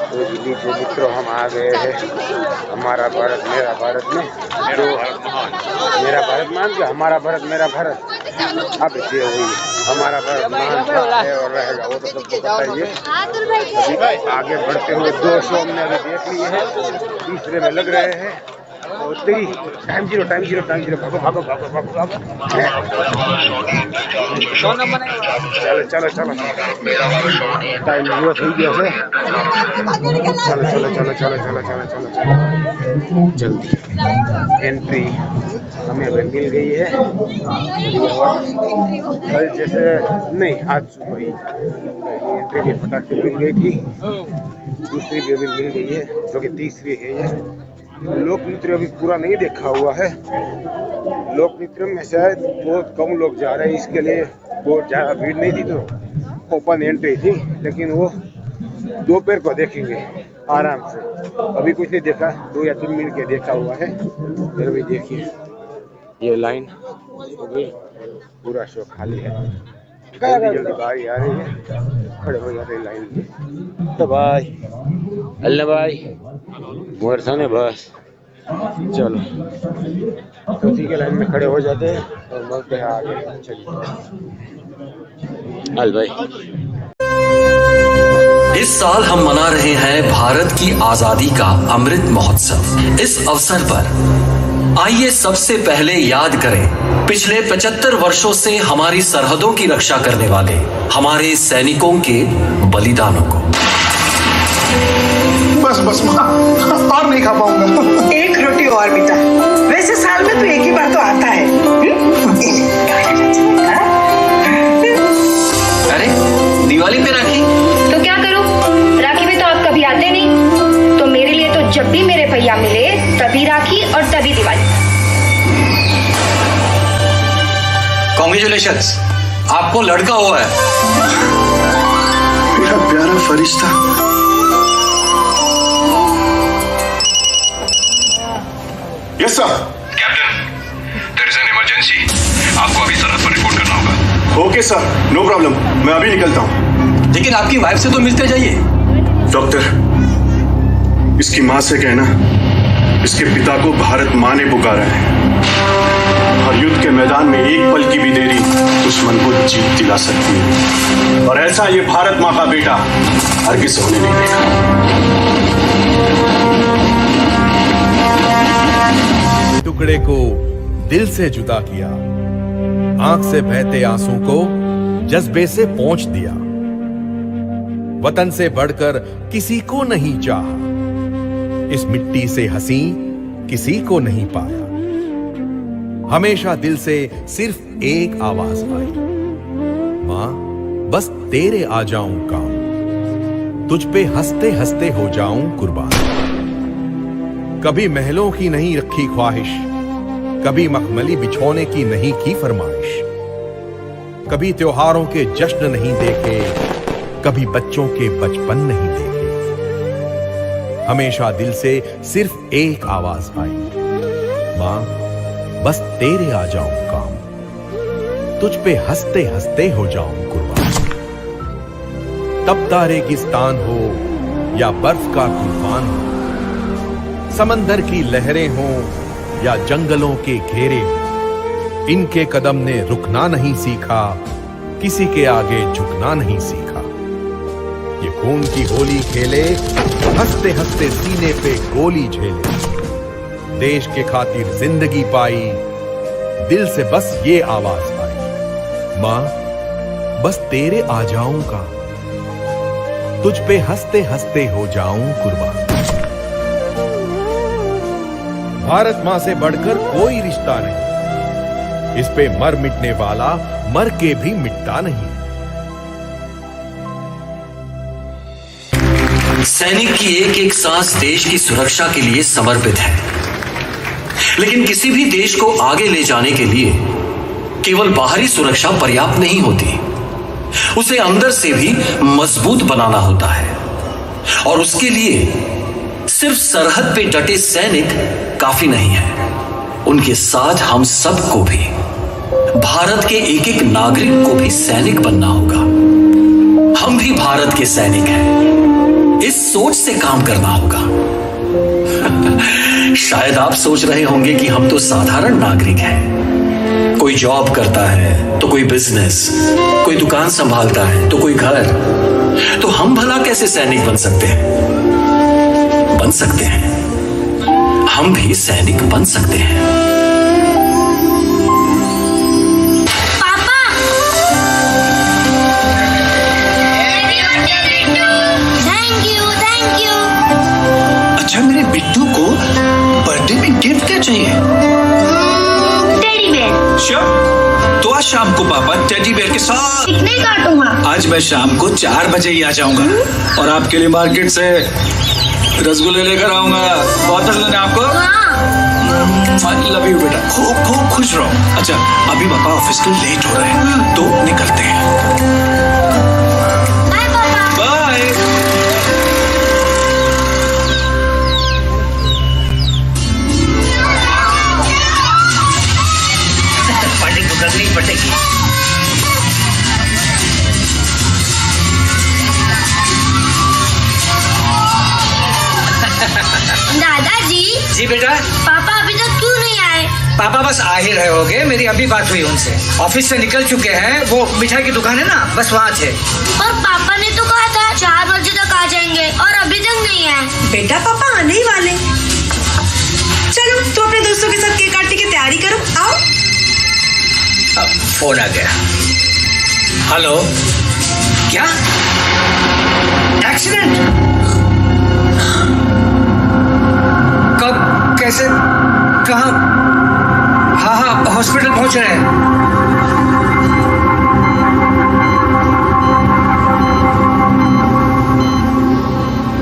तो लीजिए मित्रों, हम आ गए हैं हमारा भारत मेरा भारत में। जो मेरा भारत मान के हमारा भारत मेरा भारत, अब ये वही हमारा भारत महान है और रहेगा, वो तो सबको पता ही है। अभी आगे बढ़ते हुए 2 शो हमने अभी देख लिए हैं, तीसरे में लग रहे हैं। और तेरी टाइम जीरो भागो भागो भागो भागो भागो। चलो चलो चलो, टाइम जीरो हो गया है। चलो चलो चलो चलो चलो चलो चलो चलो जल्दी। एंट्री हमें अभी मिल गई है। कल जैसे नहीं, आज सुबह ही एंट्री भी फटाक से मिल गई थी। दूसरी भी अभी मिल गई है, जो कि तीसरी है। ये लोक नृत्य अभी पूरा नहीं देखा हुआ है। लोक नृत्य में शायद बहुत कम लोग जा रहे हैं, इसके लिए बहुत ज़्यादा भीड़ नहीं थी, तो ओपन एंट्री थी। लेकिन वो दोपहर को देखेंगे आराम से। अभी कुछ नहीं देखा, 2 या 3 मिनट के देखा हुआ है। फिर भी देखिए, ये लाइन हो गई, पूरा शो खाली है। जल्दी जल्दी बारी आ रही है, खड़े हो जाते लाइन में। तो भाई अल्लाह भाई मोर सामने बस, चलो तो ठीक है, लाइन में खड़े हो जाते हैं और मिलते हैं आगे। चलिए अल भाई, इस साल हम मना रहे हैं भारत की आजादी का अमृत महोत्सव। इस अवसर पर आइए सबसे पहले याद करें पिछले 75 वर्षों से हमारी सरहदों की रक्षा करने वाले हमारे सैनिकों के बलिदानों को। बस बस माँ, और नहीं खा पाऊंगा। एक रोटी और बेटा, वैसे साल में तो एक ही बार तो आता है। अरे दिवाली पे राखी तो क्या करूं? राखी में तो आप कभी आते नहीं, तो मेरे लिए तो जब भी मेरे भैया मिले तभी राखी और तभी दिवाली। कांग्रेचुलेशंस, आपको लड़का हुआ है। मेरा प्यारा फरिश्ता। Yes sir. Captain, there is an emergency. आपको अभी सरहद पर रिपोर्ट करना होगा। ओके सर, नो प्रॉब्लम, मैं अभी निकलता हूँ। लेकिन आपकी वाइफ से तो मिलते जाइए। डॉक्टर, इसकी माँ से कहना इसके पिता को भारत माँ ने पुकारा है, और युद्ध के मैदान में एक पल की भी देरी दुश्मन को जीत दिला सकती है, और ऐसा ये भारत माँ का बेटा हरगिज़ होने नहीं देगा। टुकड़े को दिल से जुदा किया, आंख से बहते आंसू को जज्बे से पोंछ दिया। वतन से बढ़कर किसी को नहीं चाहा, इस मिट्टी से हंसी किसी को नहीं पाया। हमेशा दिल से सिर्फ एक आवाज आई, मां बस तेरे आ जाऊं काम, तुझ पे हंसते हंसते हो जाऊं कुर्बान। कभी महलों की नहीं रखी ख्वाहिश, कभी मखमली बिछोने की नहीं की फरमाइश, कभी त्योहारों के जश्न नहीं देखे, कभी बच्चों के बचपन नहीं देखे। हमेशा दिल से सिर्फ एक आवाज आई, मां बस तेरे आ जाऊं काम, तुझ पे हंसते हंसते हो जाऊं कुर्बान। तपता रेगिस्तान हो या बर्फ का तूफान हो, समंदर की लहरें हों या जंगलों के घेरे हों, इनके कदम ने रुकना नहीं सीखा, किसी के आगे झुकना नहीं सीखा। ये खून की होली खेले, हंसते हंसते सीने पे गोली झेले, देश के खातिर जिंदगी पाई, दिल से बस ये आवाज आई, मां बस तेरे आ जाऊंगा, तुझ पे हंसते हंसते हो जाऊं कुर्बान। भारत मां से बढ़कर कोई रिश्ता नहीं, इस पे मर मिटने वाला मर के भी मिटता नहीं। सैनिक की एक एक सांस देश की सुरक्षा के लिए समर्पित है, लेकिन किसी भी देश को आगे ले जाने के लिए केवल बाहरी सुरक्षा पर्याप्त नहीं होती, उसे अंदर से भी मजबूत बनाना होता है। और उसके लिए सिर्फ सरहद पे डटे सैनिक काफी नहीं है, उनके साथ हम सबको भी, भारत के एक एक नागरिक को भी सैनिक बनना होगा। हम भी भारत के सैनिक हैं, इस सोच से काम करना होगा। शायद आप सोच रहे होंगे कि हम तो साधारण नागरिक हैं। कोई जॉब करता है तो कोई बिजनेस, कोई दुकान संभालता है तो कोई घर, तो हम भला कैसे सैनिक बन सकते हैं? बन सकते हैं, हम भी सैनिक बन सकते हैं। पापा, थैंक यू थैंक यू। अच्छा, मेरे बिट्टू को बर्थडे में गिफ्ट क्या चाहिए? Teddy bear. श्योर। तो आज शाम को पापा टेडी बेयर के साथ कितने काटूंगा? आज मैं शाम को 4 बजे ही आ जाऊंगा और आपके लिए मार्केट से रसगुल्ले लेकर आऊंगा। बहुत पसंद है आपको? आई लव यू बेटा, खूब खूब खुश रहो। अच्छा, अभी पापा ऑफिस के लेट हो रहे हैं तो निकलते हैं। बाय पापा। बाय। पार्टी तो करनी ही पड़ेगी। दादाजी। जी बेटा। पापा अभी तक क्यों नहीं आए? पापा बस आ ही रहे होगे, मेरी अभी बात हुई उनसे। ऑफिस से निकल चुके हैं, वो मिठाई की दुकान है ना, बस वहाँ थे। पर पापा ने तो कहा था 4 बजे तक आ जाएंगे और अभी तक नहीं आए। बेटा पापा आने ही वाले। चलो तो अपने दोस्तों के साथ केक काटने की तैयारी करो, आओ। फोन आ गया। हेलो, क्या एक्सीडेंट? कब, कैसे, कहाँ? हाँ हाँ, हॉस्पिटल पहुंच रहे हैं।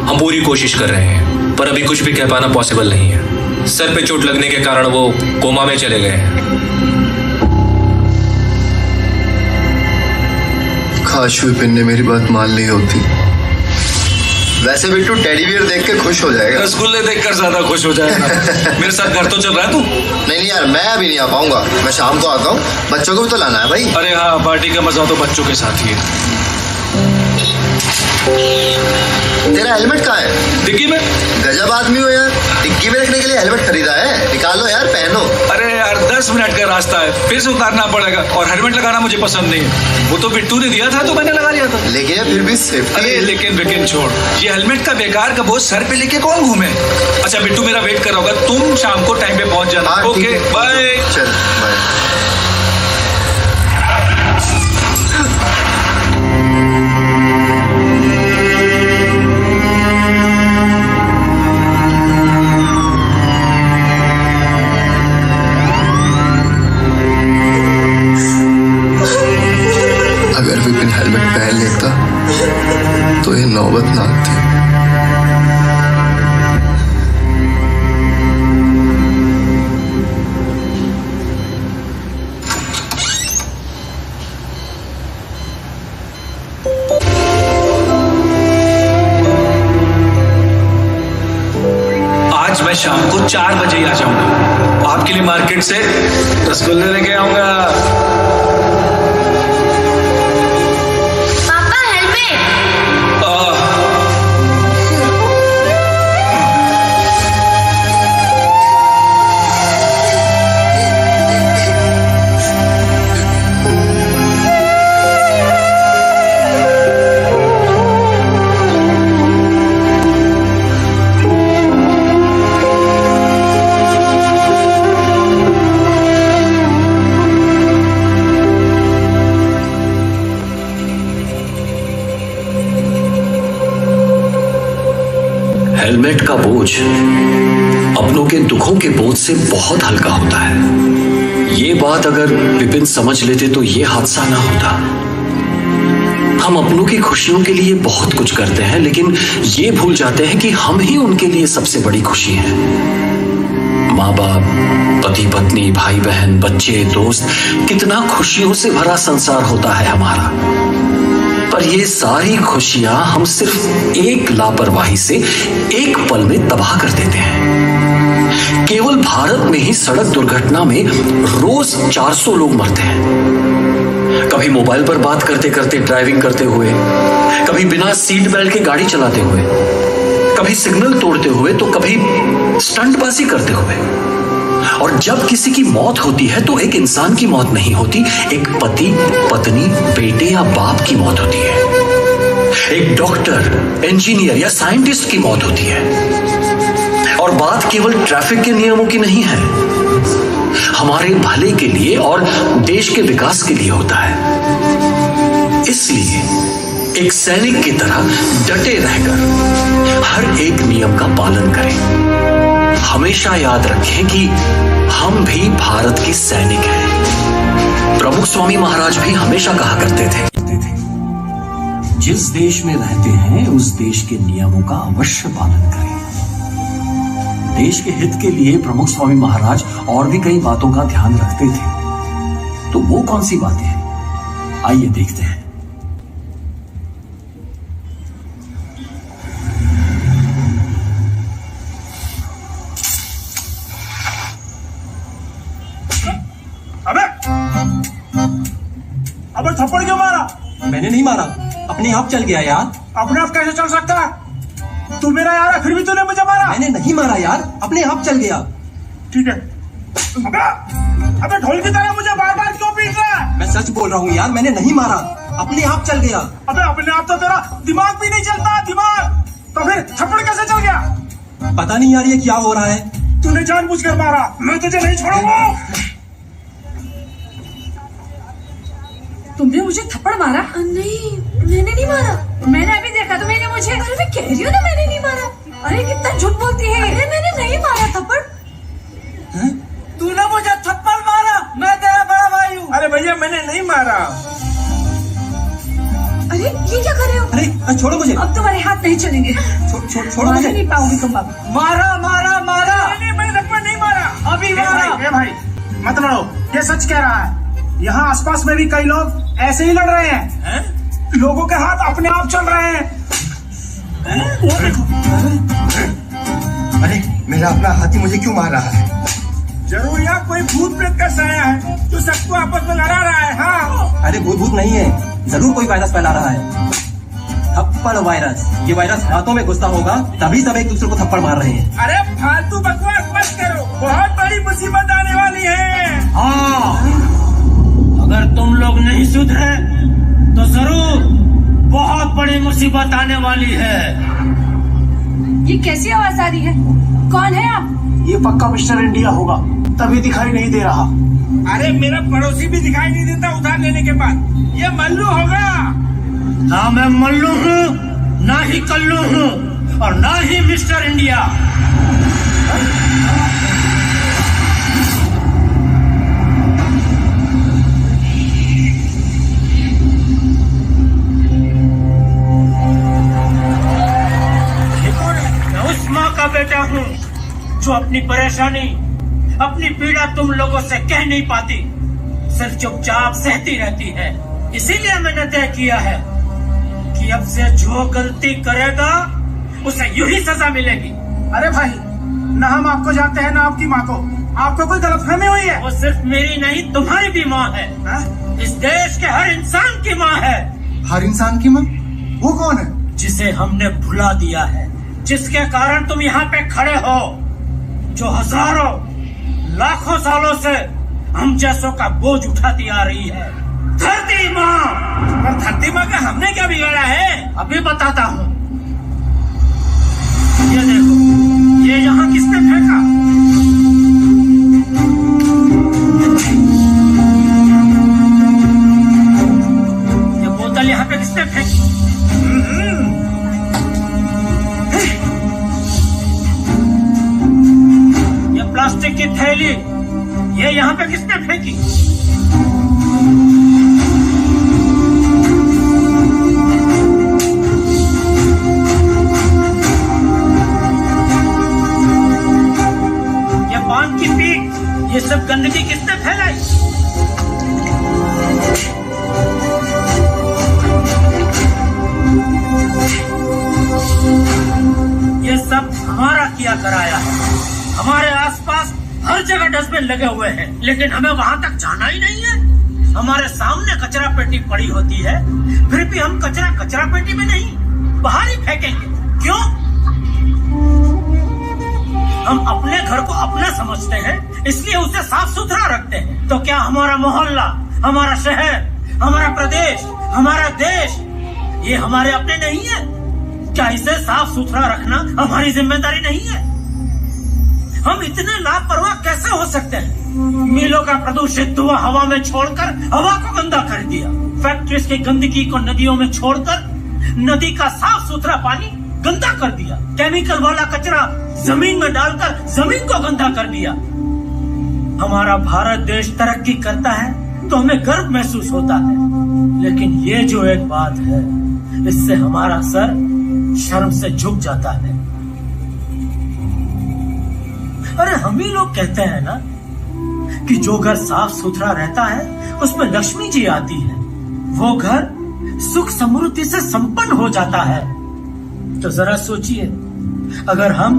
हम पूरी कोशिश कर रहे हैं पर अभी कुछ भी कह पाना पॉसिबल नहीं है। सर पे चोट लगने के कारण वो कोमा में चले गए हैं। काश विपिन ने मेरी बात मान ली होती। वैसे बिट्टू टेडी बियर देख के खुश हो जाएगा। रसगुल्ले देखकर ज्यादा खुश हो जाएगा। मेरे साथ घर तो चल रहा है तू? नहीं यार, मैं अभी नहीं आ पाऊंगा, मैं शाम को आता हूँ। बच्चों को भी तो लाना है भाई। अरे हाँ, पार्टी का मजा तो बच्चों के साथ ही है। तेरा हेलमेट कहाँ है? डिग्गी में। गजब आदमी हो यार, डिग्गी में रखने के लिए हेलमेट खरीदा है? निकालो यार, पहनो। अरे यार 10 मिनट का रास्ता है, फिर से उतारना पड़ेगा और हेलमेट लगाना मुझे पसंद नहीं है। वो तो बिट्टू ने दिया था तो मैंने लगा लिया था। लेकिन फिर भी सेफ्टी। अरे लेकिन छोड़, ये हेलमेट का बेकार का बोझ सर पे लेके कौन घूमे? अच्छा बिट्टू मेरा वेट कर रहा होगा, तुम शाम को टाइम पे पहुंच जाना। Okay bye. चल बाय। अगर विपिन हेलमेट पहन लेता तो ये नौबत ना आती। आज मैं शाम को 4 बजे ही आ जाऊंगा। आपके लिए मार्केट से रसगुल्ले लेके आऊंगा। पापा हेलमेट। हेलमेट का बोझ अपनों के दुखों के बोझ से बहुत हल्का होता है। ये बात अगर विपिन समझ लेते तो ये हादसा ना होता। हम अपनों की खुशियों के लिए बहुत कुछ करते हैं लेकिन ये भूल जाते हैं कि हम ही उनके लिए सबसे बड़ी खुशी है। माँ बाप, पति पत्नी, भाई बहन, बच्चे, दोस्त, कितना खुशियों से भरा संसार होता है हमारा। पर ये सारी खुशियां हम सिर्फ एक लापरवाही से एक पल में तबाह कर देते हैं। केवल भारत में ही सड़क दुर्घटना में रोज 400 लोग मरते हैं। कभी मोबाइल पर बात करते करते ड्राइविंग करते हुए, कभी बिना सीट बेल्ट के गाड़ी चलाते हुए, कभी सिग्नल तोड़ते हुए, तो कभी स्टंटबाजी करते हुए। और जब किसी की मौत होती है तो एक इंसान की मौत नहीं होती, एक पति, पत्नी, बेटे या बाप की मौत होती है। एक डॉक्टर, इंजीनियर या साइंटिस्ट की मौत होती है। और बात केवल ट्रैफिक के नियमों की नहीं है, हमारे भले के लिए और देश के विकास के लिए होता है। इसलिए एक सैनिक की तरह डटे रहकर हर एक नियम का पालन करें। हमेशा याद रखें कि हम भी भारत के सैनिक हैं। प्रमुख स्वामी महाराज भी हमेशा कहा करते थे, जिस देश में रहते हैं उस देश के नियमों का अवश्य पालन करें। देश के हित के लिए प्रमुख स्वामी महाराज और भी कई बातों का ध्यान रखते थे। तो वो कौन सी बातें हैं, आइए देखते हैं। अबे थप्पड़ क्यों मारा? मैंने नहीं मारा, अपने आप चल गया यार। अपने आप कैसे चल सकता है? तू मेरा यार है, फिर भी तूने मुझे मारा। मैंने नहीं मारा यार, अपने आप चल गया। ठीक है। अबे ढोल की तरह मुझे बार बार क्यों पीट रहा है? मैं सच बोल रहा हूँ यार, मैंने नहीं मारा, अपने आप चल गया। अबे अपने आप तो तेरा दिमाग भी नहीं चलता, दिमाग तो फिर थप्पड़ कैसे चल गया? पता नहीं यार ये क्या हो रहा है। तूने जानबूझकर मारा, मैं तुझे नहीं छोड़ूंगा। तुमने मुझे थप्पड़ मारा? नहीं, मैंने नहीं मारा। मैंने अभी देखा तो मैंने मुझे। अरे मैं कह रही हूँ ना मैंने नहीं मारा। अरे कितना झूठ बोलती है। अरे मैंने नहीं मारा थप्पड़। तूने मुझे थप्पड़ मारा, मैं तेरा बड़ा भाई हूँ। अरे भैया मैंने नहीं मारा। अरे ये क्या कर रहे हो? अरे छोड़ो मुझे। अब तुम्हारे हाथ नहीं चलेंगे। छोड़ो मुझे। नहीं पाओगे तुम अब। मारा मारा मारा। नहीं मैंने थप्पड़ नहीं मारा, अभी मारा। भाई मत लड़ो, ये सच कह रहा है। यहाँ आसपास में भी कई लोग ऐसे ही लड़ रहे हैं। लोगों के हाथ अपने आप चल रहे हैं। अरे मेरा अपना हाथी मुझे क्यों मार रहा है? जरूर यहाँ कोई भूत प्रेत का साया है जो सबको आपस में लड़ा रहा है। हाँ अरे भूत नहीं है, जरूर कोई वायरस फैला रहा है। थप्पड़ वायरस। ये वायरस हाथों में घुसता होगा, तभी सब एक दूसरे को थप्पड़ मार रहे हैं। अरे फालतू बकवास मत करो, बहुत बड़ी मुसीबत आने वाली है। हाँ, अगर तुम लोग नहीं सुधरे तो जरूर बहुत बड़ी मुसीबत आने वाली है। ये कैसी आवाज आ रही है? कौन है आप? ये पक्का मिस्टर इंडिया होगा, तभी दिखाई नहीं दे रहा। अरे मेरा पड़ोसी भी दिखाई नहीं देता उधार लेने के बाद। ये मल्लू होगा। ना मैं मल्लू हूँ, ना ही कल्लू हूँ, और ना ही मिस्टर इंडिया। का बेटा हूँ जो अपनी परेशानी, अपनी पीड़ा तुम लोगों से कह नहीं पाती, सिर्फ चुपचाप सहती रहती है। इसीलिए मैंने तय किया है कि अब से जो गलती करेगा उसे यूं ही सजा मिलेगी। अरे भाई, न हम आपको जानते हैं न आपकी माँ को। आपको कोई गलतफहमी हुई है? वो सिर्फ मेरी नहीं, तुम्हारी भी माँ है। इस देश के हर इंसान की माँ है। हर इंसान की माँ? वो कौन है? जिसे हमने भुला दिया है, जिसके कारण तुम यहाँ पे खड़े हो, जो हजारों लाखों सालों से हम जैसों का बोझ उठाती आ रही है। धरती माँ। पर धरती माँ का हमने क्या बिगाड़ा है? अभी बताता हूँ। ये देखो, ये यहाँ किसने फेंका? ये बोतल यहाँ पे किसने फेंकी? प्लास्टिक की थैली ये यहाँ पे किसने फेंकी? ये पान की पीक, ये सब गंदगी किसने फैलाई? ये सब हमारा किया कराया है। हमारे आसपास हर जगह डस्टबिन लगे हुए हैं, लेकिन हमें वहाँ तक जाना ही नहीं है। हमारे सामने कचरा पेटी पड़ी होती है, फिर भी हम कचरा पेटी में नहीं, बाहर ही फेंकेंगे। क्यों? हम अपने घर को अपना समझते हैं, इसलिए उसे साफ सुथरा रखते हैं। तो क्या हमारा मोहल्ला, हमारा शहर, हमारा प्रदेश, हमारा देश ये हमारे अपने नहीं है? क्या इसे साफ सुथरा रखना हमारी जिम्मेदारी नहीं है? हम इतने लापरवाह कैसे हो सकते हैं? मीलों का प्रदूषित धुआं हवा में छोड़कर हवा को गंदा कर दिया, फैक्ट्रीज की गंदगी को नदियों में छोड़कर नदी का साफ सुथरा पानी गंदा कर दिया, केमिकल वाला कचरा जमीन में डालकर जमीन को गंदा कर दिया। हमारा भारत देश तरक्की करता है तो हमें गर्व महसूस होता है, लेकिन ये जो एक बात है, इससे हमारा सर शर्म से झुक जाता है। अरे हम ही लोग कहते हैं ना कि जो घर साफ सुथरा रहता है उसमें लक्ष्मी जी आती है, वो घर सुख समृद्धि से संपन्न हो जाता है। तो जरा सोचिए, अगर हम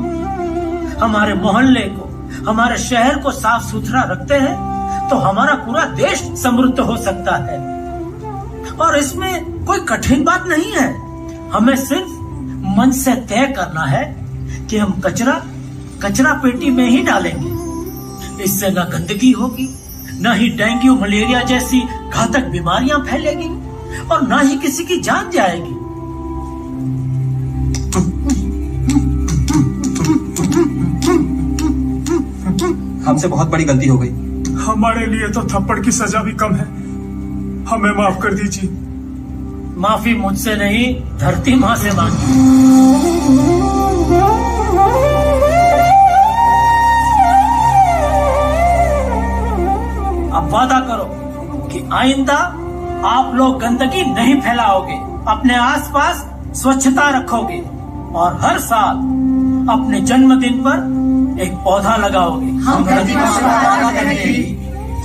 हमारे मोहल्ले को, हमारे शहर को साफ सुथरा रखते हैं तो हमारा पूरा देश समृद्ध हो सकता है। और इसमें कोई कठिन बात नहीं है, हमें सिर्फ मन से तय करना है कि हम कचरा पेटी में ही डालेंगे। इससे न गंदगी होगी, न ही डेंगू मलेरिया जैसी घातक बीमारियां फैलेगी और न ही किसी की जान जाएगी। हमसे बहुत बड़ी गलती हो गई। हमारे लिए तो थप्पड़ की सजा भी कम है, हमें माफ कर दीजिए। माफी मुझसे नहीं, धरती माँ से मांगी। अब वादा करो कि आइंदा आप लोग गंदगी नहीं फैलाओगे, अपने आसपास स्वच्छता रखोगे और हर साल अपने जन्मदिन पर एक पौधा लगाओगे। हम धरती माँ से वादा करेंगे,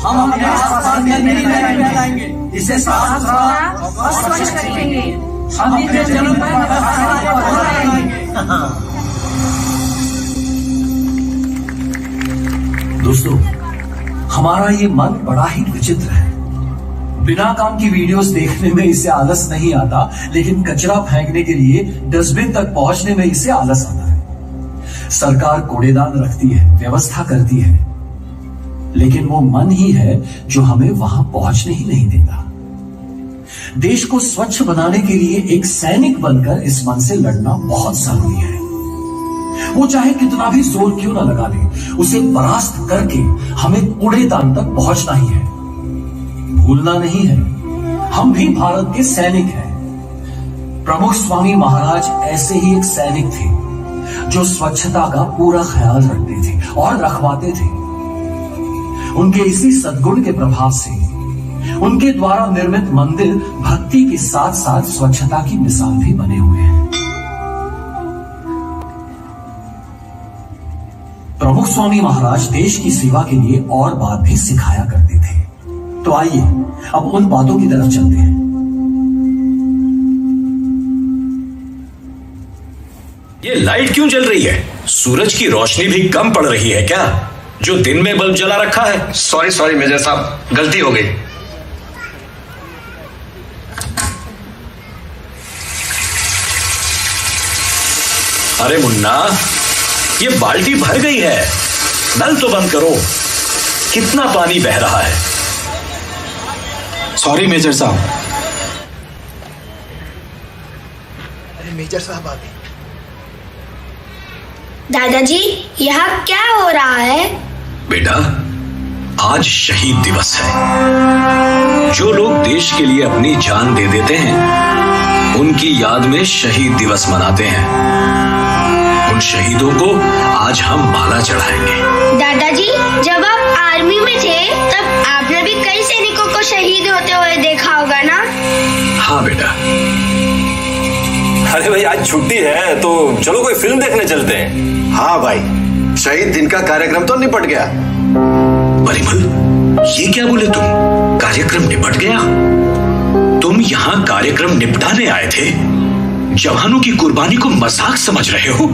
हम अपने आसपास गंदगी नहीं फैलाएंगे, इसे साफ सुथरा और स्वच्छ करेंगे। हम अपने जन्म पर पौधा लगाएंगे। दोस्तों, हमारा ये मन बड़ा ही विचित्र है। बिना काम की वीडियोस देखने में इसे आलस नहीं आता, लेकिन कचरा फेंकने के लिए डस्टबिन तक पहुंचने में इसे आलस आता है। सरकार कूड़ेदान रखती है, व्यवस्था करती है, लेकिन वो मन ही है जो हमें वहां पहुंचने ही नहीं देता। देश को स्वच्छ बनाने के लिए एक सैनिक बनकर इस मन से लड़ना बहुत जरूरी है। वो चाहे कितना भी जोर क्यों न लगा ले, उसे परास्त करके हमें कूड़ेदान तक पहुंचना ही है। भूलना नहीं है, हम भी भारत के सैनिक हैं। प्रमुख स्वामी महाराज ऐसे ही एक सैनिक थे जो स्वच्छता का पूरा ख्याल रखते थे और रखवाते थे। उनके इसी सद्गुण के प्रभाव से उनके द्वारा निर्मित मंदिर भक्ति के साथ साथ स्वच्छता की मिसाल भी बने हुए हैं। प्रमुख स्वामी महाराज देश की सेवा के लिए और बात भी सिखाया करते थे। तो आइए अब उन बातों की तरफ चलते हैं। ये लाइट क्यों जल रही है? सूरज की रोशनी भी कम पड़ रही है क्या? जो दिन में बल्ब जला रखा है? सॉरी मेजर साहब, गलती हो गई। अरे मुन्ना, ये बाल्टी भर गई है, नल तो बंद करो। कितना पानी बह रहा है। सॉरी मेजर साहब। अरे मेजर साहब आ गए। दादाजी, यहाँ क्या हो रहा है? बेटा, आज शहीद दिवस है। जो लोग देश के लिए अपनी जान दे देते हैं, उनकी याद में शहीद दिवस मनाते हैं। उन शहीदों को आज हम माला चढ़ाएंगे। दादाजी, जब आप आर्मी में थे तब आपने भी कई सैनिकों को शहीद होते हुए देखा होगा ना? हाँ बेटा। अरे भाई, आज छुट्टी है तो चलो कोई फिल्म देखने चलते हैं। हाँ भाई, शहीद दिन का कार्यक्रम तो निपट गया। परिमल, ये क्या बोले तुम? कार्यक्रम निपट गया? तुम यहाँ कार्यक्रम निपटाने आए थे? जवानों की कुर्बानी को मजाक समझ रहे हो?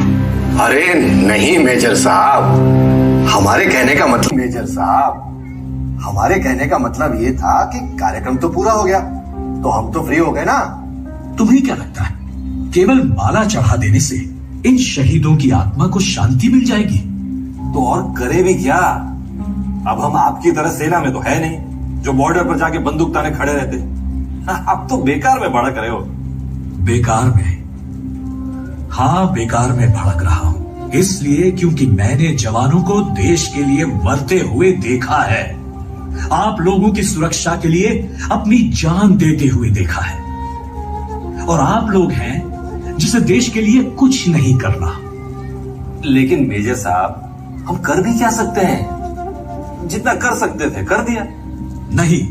अरे नहीं मेजर साहब, हमारे कहने का मतलब मेजर साहब, हमारे कहने का मतलब ये था कि कार्यक्रम तो पूरा हो गया, तो हम तो फ्री हो गए ना। तुम्हें क्या लगता है केवल माला चढ़ा देने से इन शहीदों की आत्मा को शांति मिल जाएगी? तो और करे भी क्या? अब हम आपकी तरह सेना में तो है नहीं जो बॉर्डर पर जाके बंदूक ताने खड़े रहते। अब तो बेकार में भड़क रहे हो। बेकार में? हाँ, बेकार में भड़क रहा हूं इसलिए क्योंकि मैंने जवानों को देश के लिए मरते हुए देखा है, आप लोगों की सुरक्षा के लिए अपनी जान देते हुए देखा है। और आप लोग हैं जिसे देश के लिए कुछ नहीं करना। लेकिन मेजर साहब, हम कर भी क्या सकते हैं? जितना कर सकते थे कर दिया। नहीं,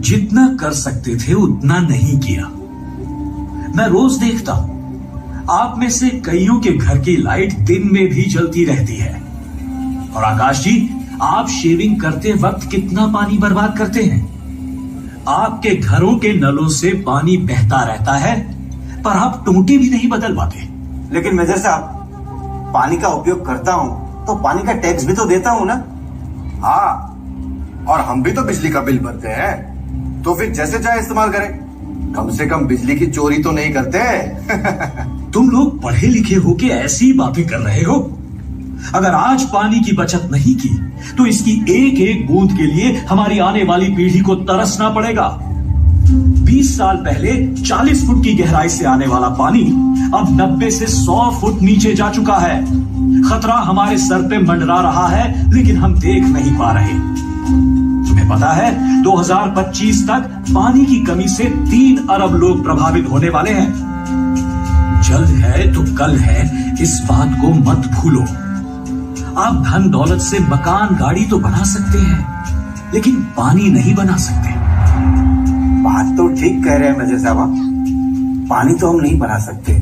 जितना कर सकते थे उतना नहीं किया। मैं रोज देखता हूं आप में से कईयों के घर की लाइट दिन में भी जलती रहती है। और आकाश जी, आप शेविंग करते वक्त कितना पानी बर्बाद करते हैं? आपके घरों के नलों से पानी बहता रहता है पर आप टूटी भी नहीं बदल पाते। लेकिन मेजर साहब, पानी का उपयोग करता हूं तो पानी का टैक्स भी तो देता हूं ना। हाँ, और हम भी तो बिजली का बिल भरते हैं, तो फिर जैसे चाहे इस्तेमाल करें, कम से कम बिजली की चोरी तो नहीं करते। तुम लोग पढ़े लिखे होके ऐसी बातें कर रहे हो। अगर आज पानी की बचत नहीं की तो इसकी एक एक बूंद के लिए हमारी आने वाली पीढ़ी को तरसना पड़ेगा। 20 साल पहले 40 फुट की गहराई से आने वाला पानी अब 90 से 100 फुट नीचे जा चुका है। खतरा हमारे सर पे मंडरा रहा है लेकिन हम देख नहीं पा रहे। तुम्हें पता है 2025 तक पानी की कमी से 3 अरब लोग प्रभावित होने वाले हैं। जल्द है तो कल है, इस बात को मत भूलो। आप धन दौलत से मकान गाड़ी तो बना सकते हैं लेकिन पानी नहीं बना सकते। बात तो ठीक कह रहे हैं मेजर साहब, पानी तो हम नहीं बना सकते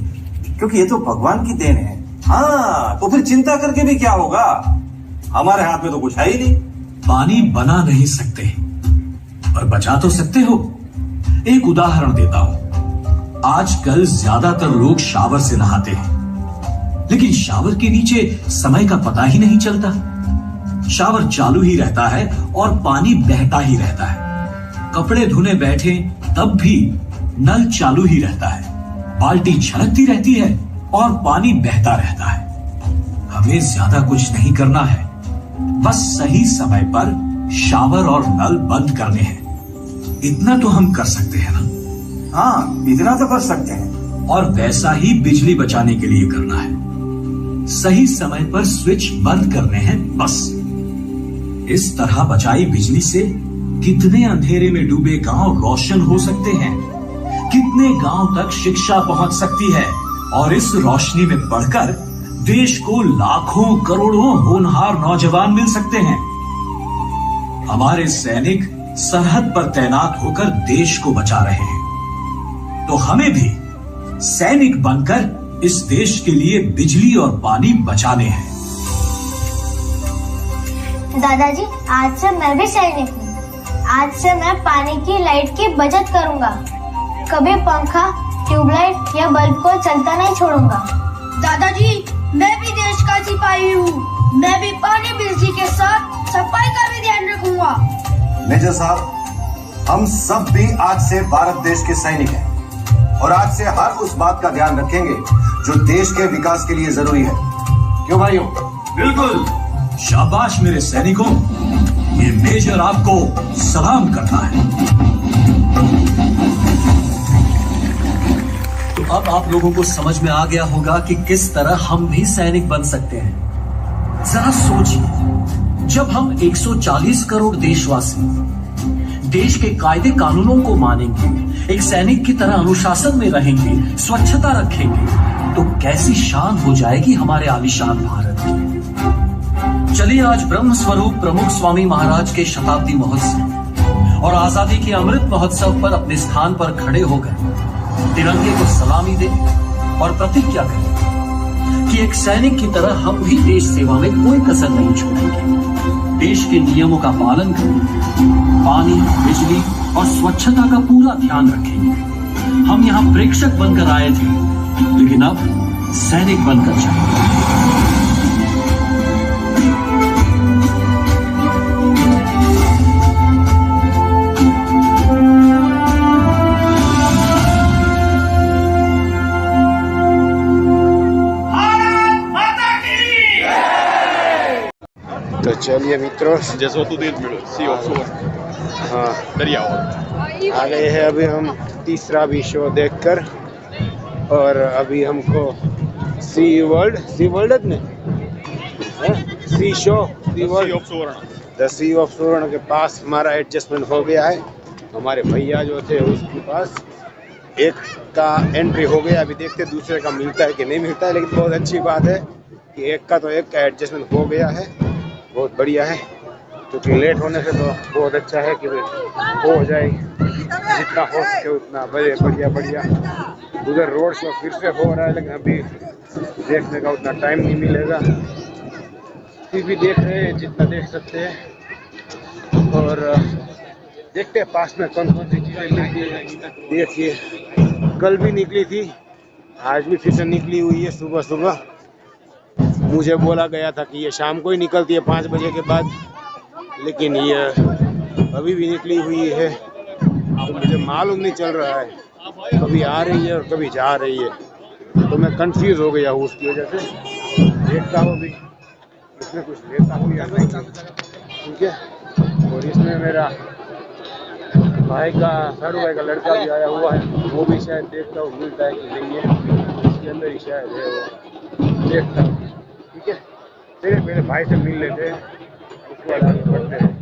क्योंकि ये तो भगवान की देन है। हाँ, तो फिर चिंता करके भी क्या होगा? हमारे हाथ में तो कुछ है ही नहीं। पानी बना नहीं सकते पर बचा तो सकते हो। एक उदाहरण देता हूं। आजकल ज्यादातर लोग शावर से नहाते हैं लेकिन शावर के नीचे समय का पता ही नहीं चलता। शावर चालू ही रहता है और पानी बहता ही रहता है। कपड़े धोने बैठे तब भी नल चालू ही रहता है, बाल्टी छलकती रहती है और पानी बहता रहता है। हमें ज्यादा कुछ नहीं करना है, बस सही समय पर शावर और नल बंद करने हैं। इतना तो हम कर सकते हैं ना? हाँ, इतना तो कर सकते हैं। और वैसा ही बिजली बचाने के लिए करना है। सही समय पर स्विच बंद करने हैं बस। इस तरह बचाई बिजली से कितने अंधेरे में डूबे गांव रोशन हो सकते हैं, कितने गांव तक शिक्षा पहुंच सकती है और इस रोशनी में पढ़कर देश को लाखों करोड़ों होनहार नौजवान मिल सकते हैं। हमारे सैनिक सरहद पर तैनात होकर देश को बचा रहे हैं, तो हमें भी सैनिक बनकर इस देश के लिए बिजली और पानी बचाने हैं। दादाजी, आज से मैं भी सैनिक हूँ। आज से मैं पानी की लाइट की बचत करूँगा। कभी पंखा, ट्यूबलाइट या बल्ब को चलता नहीं छोड़ूंगा। दादाजी, मैं भी देश का सिपाही हूँ। मैं भी पानी बिजली के साथ सफाई का भी ध्यान रखूंगा। मेजर साहब, हम सब भी आज से भारत देश के सैनिक हैं और आज से हर उस बात का ध्यान रखेंगे जो देश के विकास के लिए जरूरी है। क्यों भाइयों? बिल्कुल। शाबाश मेरे सैनिकों, ये मेजर आपको सलाम करता है। तो अब आप लोगों को समझ में आ गया होगा कि किस तरह हम भी सैनिक बन सकते हैं। जरा सोचिए, जब हम 140 करोड़ देशवासी देश के कायदे कानूनों को मानेंगे, एक सैनिक की तरह अनुशासन में रहेंगे, स्वच्छता रखेंगे, तो कैसी शान हो जाएगी हमारे आलीशान भारत की। चलिए आज ब्रह्म स्वरूप प्रमुख स्वामी महाराज के शताब्दी महोत्सव और आजादी के अमृत महोत्सव पर अपने स्थान पर खड़े होकर तिरंगे को सलामी दें और प्रतिज्ञा करें कि एक सैनिक की तरह हम भी देश सेवा में कोई कसर नहीं छोड़ेंगे। देश के नियमों का पालन करेंगे, पानी, बिजली और स्वच्छता का पूरा ध्यान रखेंगे। हम यहाँ प्रेक्षक बनकर आए थे लेकिन अब सैनिक बनकर जाएंगे। तो चलिए मित्रों, जैसा तो देर मिलो सी हाँ दरिया आ गए हैं अभी हम तीसरा भी शो देखकर। और अभी हमको सी वर्ल्ड ने sea show sea world the sea of Suvarna के पास हमारा एडजस्टमेंट हो गया है। हमारे भैया जो थे उसके पास एक का एंट्री हो गया। अभी देखते दूसरे का मिलता है कि नहीं मिलता है, लेकिन बहुत अच्छी बात है कि एक का एडजस्टमेंट हो गया है। बहुत बढ़िया है, क्योंकि लेट होने से तो बहुत अच्छा है कि हो जाए, जितना हो सके उतना बढ़िया। उधर रोड शो फिर से हो रहा है, लेकिन अभी देखने का उतना टाइम नहीं मिलेगा। फिर भी देख रहे हैं जितना देख सकते हैं, और देखते हैं पास में कौन कौन सी चीज़ें मिलती है। देखिए कल भी निकली थी, आज भी फिर से निकली हुई है सुबह। मुझे बोला गया था कि ये शाम को ही निकलती है 5 बजे के बाद, लेकिन ये अभी भी निकली हुई है। तो मुझे मालूम नहीं चल रहा है, कभी आ रही है और कभी जा रही है, तो मैं कंफ्यूज हो गया हूँ उसकी वजह से। देखता हूँ भी इसमें कुछ लेता हूँ या नहीं, ठीक है। और इसमें मेरा भाई का सारू भाई का लड़का भी आया हुआ है, वो भी शायद देखता हूँ मिलता है कि नहीं है, इसके अंदर ही शायद है, वो देखता हूँ, ठीक है। पहले भाई से मिल लेते हैं, उसके बाद आगे बढ़ते हैं।